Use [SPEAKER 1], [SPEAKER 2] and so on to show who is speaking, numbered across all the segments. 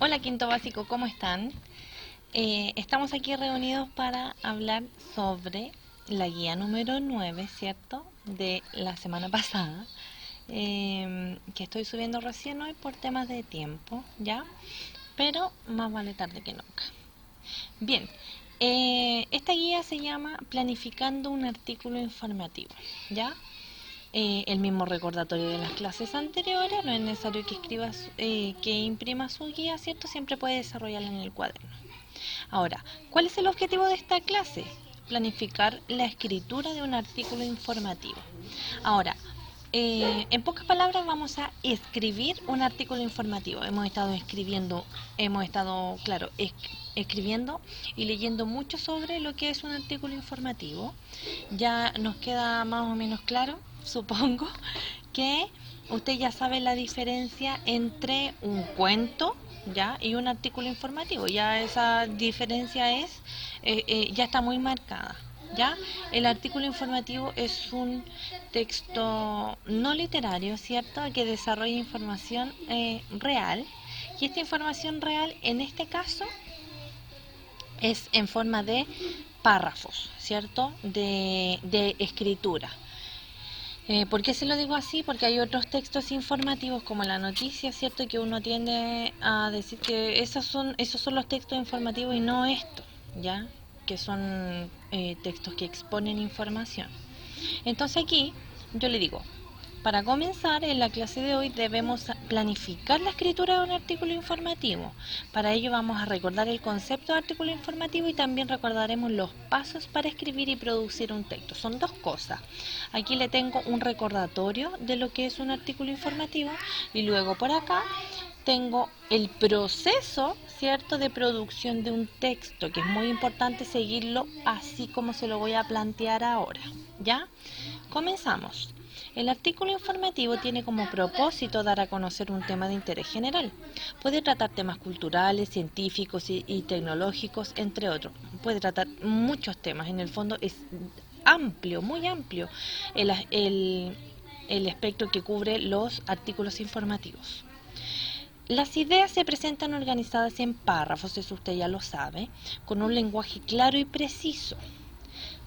[SPEAKER 1] Hola quinto básico, ¿cómo están? Estamos aquí reunidos para hablar sobre la guía número 9, ¿cierto? De la semana pasada, que estoy subiendo recién hoy por temas de tiempo, ¿ya? Pero más vale tarde que nunca. Bien, esta guía se llama Planificando un artículo informativo, ¿ya? El mismo recordatorio de las clases anteriores, no es necesario que que imprima su guía, ¿cierto? Siempre puede desarrollarla en el cuaderno. Ahora, ¿cuál es el objetivo de esta clase? Planificar la escritura de un artículo informativo. Ahora, en pocas palabras vamos a escribir un artículo informativo. Escribiendo y leyendo mucho sobre lo que es un artículo informativo. Ya nos queda más o menos claro, supongo, que usted ya sabe la diferencia entre un cuento, ¿ya? Y un artículo informativo. Ya esa diferencia ya está muy marcada. ¿Ya? El artículo informativo es un texto no literario, ¿cierto? Que desarrolla información real. Y esta información real, en este caso, es en forma de párrafos, ¿cierto? De escritura. ¿Por qué se lo digo así? Porque hay otros textos informativos como la noticia, ¿cierto? Que uno tiende a decir que esos son los textos informativos y no estos, ¿ya? Que son textos que exponen información. Entonces aquí yo le digo, para comenzar, en la clase de hoy debemos planificar la escritura de un artículo informativo. Para ello vamos a recordar el concepto de artículo informativo y también recordaremos los pasos para escribir y producir un texto. Son dos cosas. Aquí le tengo un recordatorio de lo que es un artículo informativo y luego por acá tengo el proceso, ¿cierto?, de producción de un texto, que es muy importante seguirlo así como se lo voy a plantear ahora. ¿Ya? Comenzamos. El artículo informativo tiene como propósito dar a conocer un tema de interés general. Puede tratar temas culturales, científicos y tecnológicos, entre otros. Puede tratar muchos temas. En el fondo es amplio, muy amplio el espectro que cubre los artículos informativos. Las ideas se presentan organizadas en párrafos, eso usted ya lo sabe, con un lenguaje claro y preciso,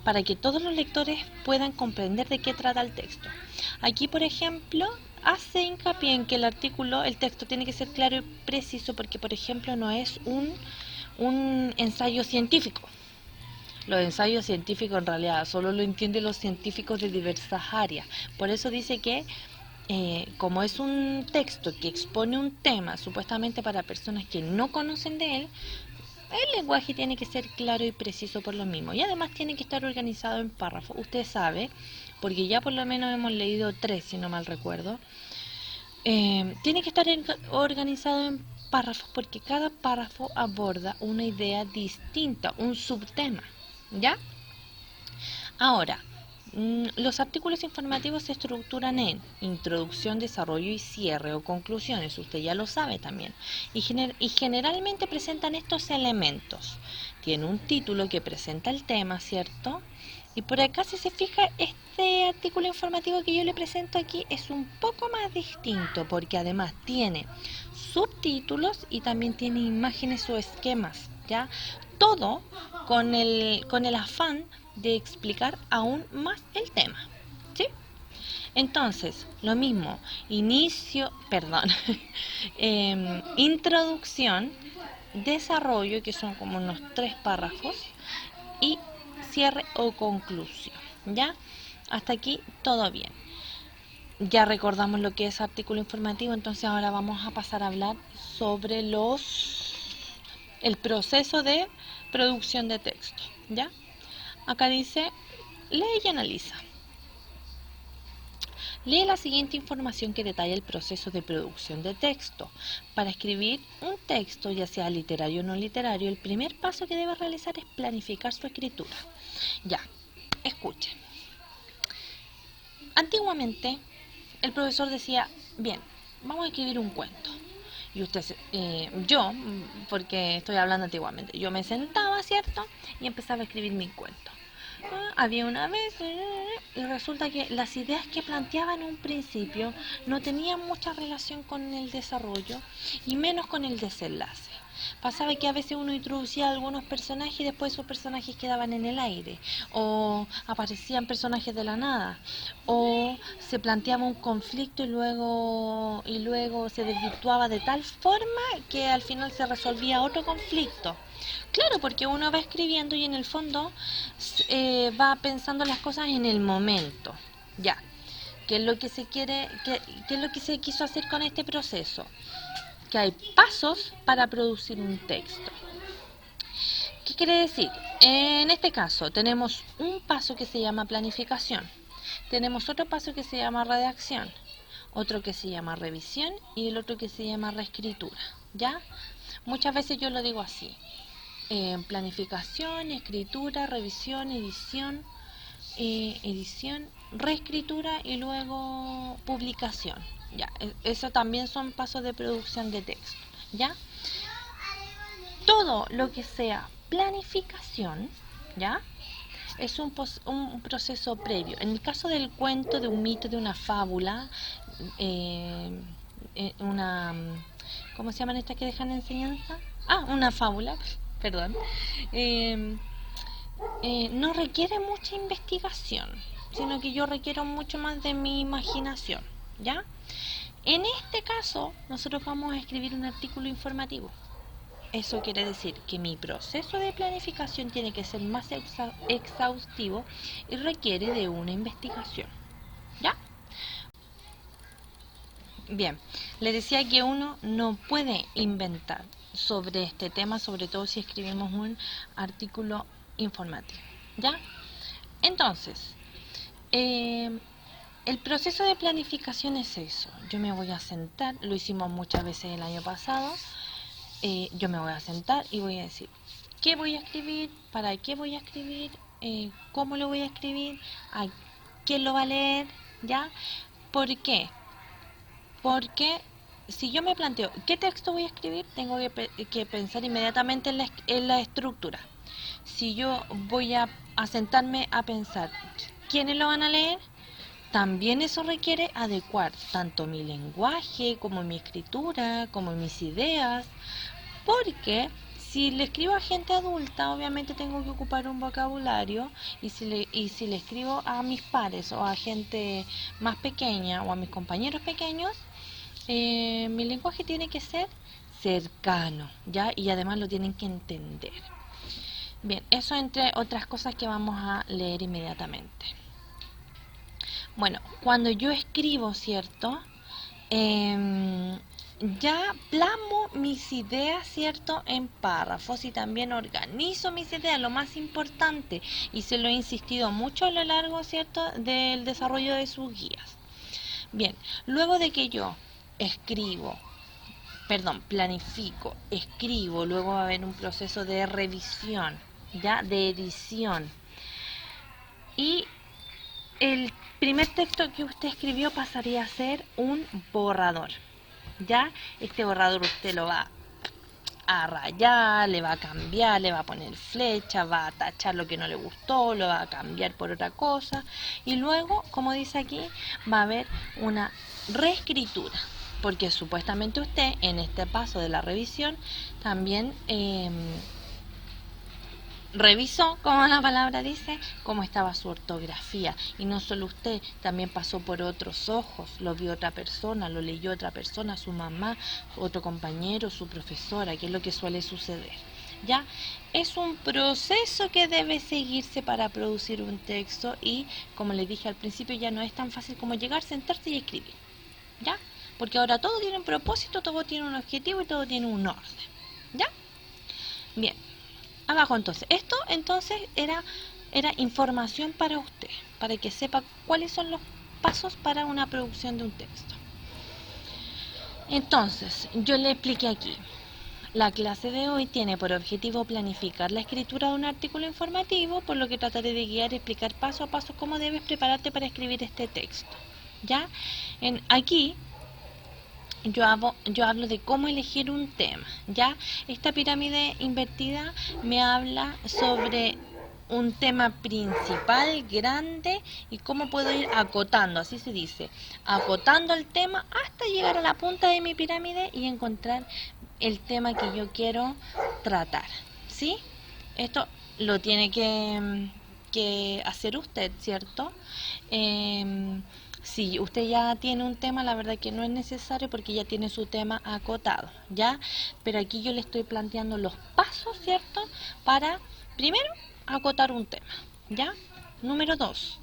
[SPEAKER 1] para que todos los lectores puedan comprender de qué trata el texto. Aquí, por ejemplo, hace hincapié en que el texto tiene que ser claro y preciso porque, por ejemplo, no es un ensayo científico. Los ensayos científicos en realidad solo lo entienden los científicos de diversas áreas. Por eso dice que como es un texto que expone un tema supuestamente para personas que no conocen de él, el lenguaje tiene que ser claro y preciso por lo mismo. Y además tiene que estar organizado en párrafos. Usted sabe, porque ya por lo menos hemos leído 3, si no mal recuerdo. Tiene que estar organizado en párrafos porque cada párrafo aborda una idea distinta, un subtema. ¿Ya? Ahora, los artículos informativos se estructuran en introducción, desarrollo y cierre o conclusiones, usted ya lo sabe también, y generalmente presentan estos elementos. Tiene un título que presenta el tema, ¿cierto? Y por acá, si se fija, este artículo informativo que yo le presento aquí es un poco más distinto porque además tiene subtítulos y también tiene imágenes o esquemas, ¿ya? Todo con el afán de explicar aún más el tema, ¿sí? Entonces, lo mismo, introducción, desarrollo, que son como unos 3 párrafos, y cierre o conclusión, ¿ya? Hasta aquí todo bien. Ya recordamos lo que es artículo informativo, entonces ahora vamos a pasar a hablar sobre el proceso de producción de texto, ¿ya? Acá dice, lee y analiza. Lee la siguiente información que detalla el proceso de producción de texto. Para escribir un texto, ya sea literario o no literario, el primer paso que debe realizar es planificar su escritura. Ya, escuche. Antiguamente, el profesor decía, bien, vamos a escribir un cuento. Y porque estoy hablando antiguamente, yo me sentaba, ¿cierto? Y empezaba a escribir mi cuento. Había una vez y resulta que las ideas que planteaba en un principio no tenían mucha relación con el desarrollo y menos con el desenlace. Pasaba que a veces uno introducía algunos personajes y después esos personajes quedaban en el aire, o aparecían personajes de la nada, o se planteaba un conflicto y luego se desvirtuaba de tal forma que al final se resolvía otro conflicto. Claro, porque uno va escribiendo y en el fondo va pensando las cosas en el momento. Ya. ¿Qué es lo que se quiere, qué es lo que se quiso hacer con este proceso? Que hay pasos para producir un texto. ¿Qué quiere decir? En este caso tenemos un paso que se llama planificación, tenemos otro paso que se llama redacción, otro que se llama revisión y el otro que se llama reescritura. ¿Ya? Muchas veces yo lo digo así: planificación, escritura, revisión, edición, reescritura y luego publicación. Ya, eso también son pasos de producción de texto. ¿Ya? Todo lo que sea planificación, ¿ya? Es un proceso previo. En el caso del cuento, de un mito, de una fábula, eh, una... ¿Cómo se llaman estas que dejan enseñanza? Ah, una fábula, perdón. Eh, no requiere mucha investigación, sino que yo requiero mucho más de mi imaginación, ¿ya? En este caso, nosotros vamos a escribir un artículo informativo. Eso quiere decir que mi proceso de planificación tiene que ser más exhaustivo y requiere de una investigación. ¿Ya? Bien, le decía que uno no puede inventar sobre este tema, sobre todo si escribimos un artículo informativo. ¿Ya? Entonces, el proceso de planificación es eso. Yo me voy a sentar, lo hicimos muchas veces el año pasado. Yo me voy a sentar y voy a decir qué voy a escribir, para qué voy a escribir, cómo lo voy a escribir, a quién lo va a leer, ¿ya? ¿Por qué? Porque si yo me planteo qué texto voy a escribir, tengo que pensar inmediatamente en la estructura. Si yo voy a sentarme a pensar quiénes lo van a leer, también eso requiere adecuar tanto mi lenguaje como mi escritura, como mis ideas, porque si le escribo a gente adulta, obviamente tengo que ocupar un vocabulario, y si le escribo a mis pares o a gente más pequeña o a mis compañeros pequeños, mi lenguaje tiene que ser cercano, ¿ya? Y además lo tienen que entender. Bien, eso entre otras cosas que vamos a leer inmediatamente. Bueno, cuando yo escribo, ¿cierto? Ya plasmo mis ideas, ¿cierto? En párrafos y también organizo mis ideas, lo más importante, y se lo he insistido mucho a lo largo, ¿cierto?, del desarrollo de sus guías. Bien, luego de que yo planifico, escribo, luego va a haber un proceso de revisión, ya, de edición, y el primer texto que usted escribió pasaría a ser un borrador. Ya, este borrador usted lo va a rayar, le va a cambiar, le va a poner flecha, va a tachar lo que no le gustó, lo va a cambiar por otra cosa, y luego, como dice aquí, va a haber una reescritura, porque supuestamente usted en este paso de la revisión también revisó, como la palabra dice, cómo estaba su ortografía. Y no solo usted, también pasó por otros ojos, lo vio otra persona, lo leyó otra persona, su mamá, otro compañero, su profesora, que es lo que suele suceder. ¿Ya? Es un proceso que debe seguirse para producir un texto y, como les dije al principio, ya no es tan fácil como llegar, sentarse y escribir. ¿Ya? Porque ahora todo tiene un propósito, todo tiene un objetivo y todo tiene un orden. ¿Ya? Bien. Abajo entonces, esto entonces era información para usted, para que sepa cuáles son los pasos para una producción de un texto. Entonces, yo le expliqué aquí. La clase de hoy tiene por objetivo planificar la escritura de un artículo informativo, por lo que trataré de guiar y explicar paso a paso cómo debes prepararte para escribir este texto. ¿Ya? Aquí yo hablo de cómo elegir un tema, ¿ya? Esta pirámide invertida me habla sobre un tema principal, grande, y cómo puedo ir acotando, así se dice, acotando el tema hasta llegar a la punta de mi pirámide y encontrar el tema que yo quiero tratar, ¿sí? Esto lo tiene que hacer usted, ¿cierto? Si usted ya tiene un tema, la verdad que no es necesario porque ya tiene su tema acotado, ¿ya? Pero aquí yo le estoy planteando los pasos, ¿cierto? Para, primero, acotar un tema, ¿ya? Número 2,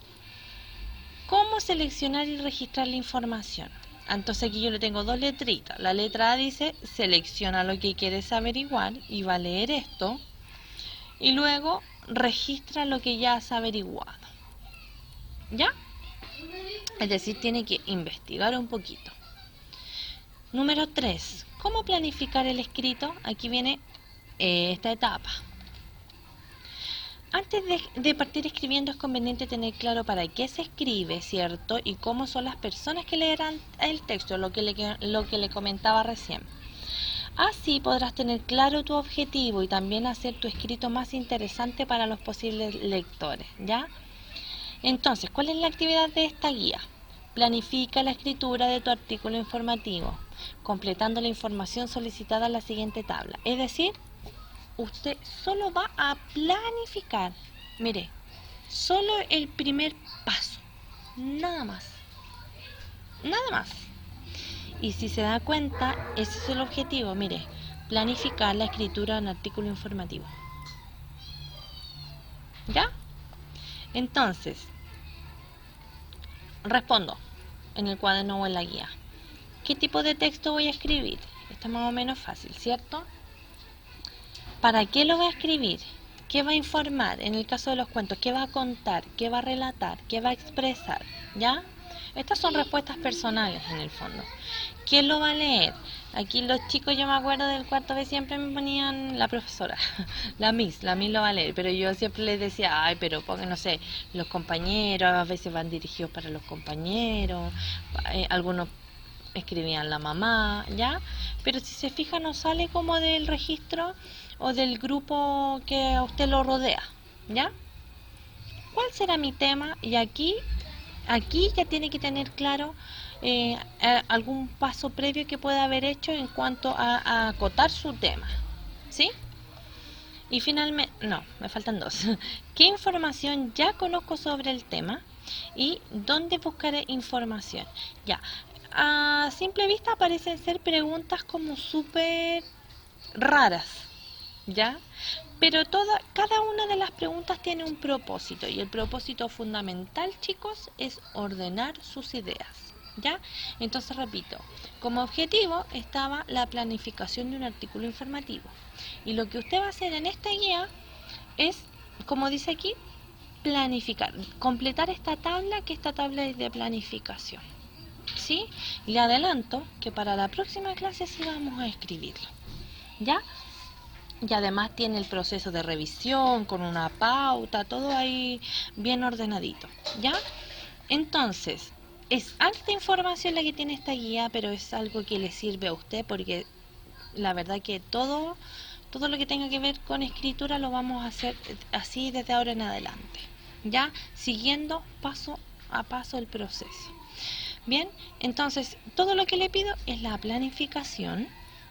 [SPEAKER 1] ¿cómo seleccionar y registrar la información? Entonces aquí yo le tengo dos letritas. La letra A dice, selecciona lo que quieres averiguar y va a leer esto. Y luego, registra lo que ya has averiguado, ¿ya? Es decir, tiene que investigar un poquito. Número 3. ¿Cómo planificar el escrito? Aquí viene esta etapa. Antes de partir escribiendo es conveniente tener claro para qué se escribe, ¿cierto? Y cómo son las personas que leerán el texto, lo que le comentaba recién. Así podrás tener claro tu objetivo y también hacer tu escrito más interesante para los posibles lectores, ¿ya? Entonces, ¿cuál es la actividad de esta guía? Planifica la escritura de tu artículo informativo, completando la información solicitada en la siguiente tabla. Es decir, usted solo va a planificar, mire, solo el primer paso, nada más, nada más. Y si se da cuenta, ese es el objetivo, mire, planificar la escritura de un artículo informativo. ¿Ya? Entonces, respondo en el cuaderno o en la guía. ¿Qué tipo de texto voy a escribir? Está más o menos fácil, ¿cierto? ¿Para qué lo voy a escribir? ¿Qué va a informar? En el caso de los cuentos, ¿qué va a contar? ¿Qué va a relatar? ¿Qué va a expresar? ¿Ya? Estas son respuestas personales en el fondo. ¿Quién lo va a leer? Aquí los chicos, yo me acuerdo del cuarto B, siempre me ponían la profesora, la Miss lo va a leer, pero yo siempre les decía, ay, pero porque no sé, los compañeros, a veces van dirigidos para los compañeros, algunos escribían la mamá, ¿ya? Pero si se fija no sale como del registro o del grupo que a usted lo rodea, ¿ya? ¿Cuál será mi tema? Y aquí ya tiene que tener claro algún paso previo que pueda haber hecho en cuanto a acotar su tema, ¿sí? Y finalmente, no, me faltan dos. ¿Qué información ya conozco sobre el tema? ¿Y dónde buscaré información? Ya, a simple vista parecen ser preguntas como súper raras, ¿ya? Pero cada una de las preguntas tiene un propósito y el propósito fundamental, chicos, es ordenar sus ideas, ¿ya? Entonces repito, como objetivo estaba la planificación de un artículo informativo y lo que usted va a hacer en esta guía es, como dice aquí, planificar, completar esta tabla, que esta tabla es de planificación, ¿sí? Le adelanto que para la próxima clase sí vamos a escribirlo, ¿ya? Y además tiene el proceso de revisión con una pauta, todo ahí bien ordenadito, ¿ya? Entonces, es alta información la que tiene esta guía, pero es algo que le sirve a usted porque la verdad que todo lo que tenga que ver con escritura lo vamos a hacer así desde ahora en adelante, ¿ya? Siguiendo paso a paso el proceso. Bien, entonces todo lo que le pido es la planificación,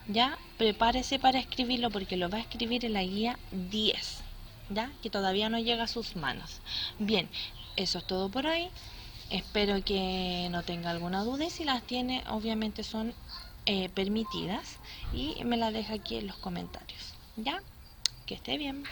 [SPEAKER 1] ¿ya? Prepárese para escribirlo porque lo va a escribir en la guía 10, ¿ya? Que todavía no llega a sus manos. Bien, eso es todo por hoy. Espero que no tenga alguna duda y si las tiene, obviamente son permitidas y me las deja aquí en los comentarios, ¿ya? Que esté bien.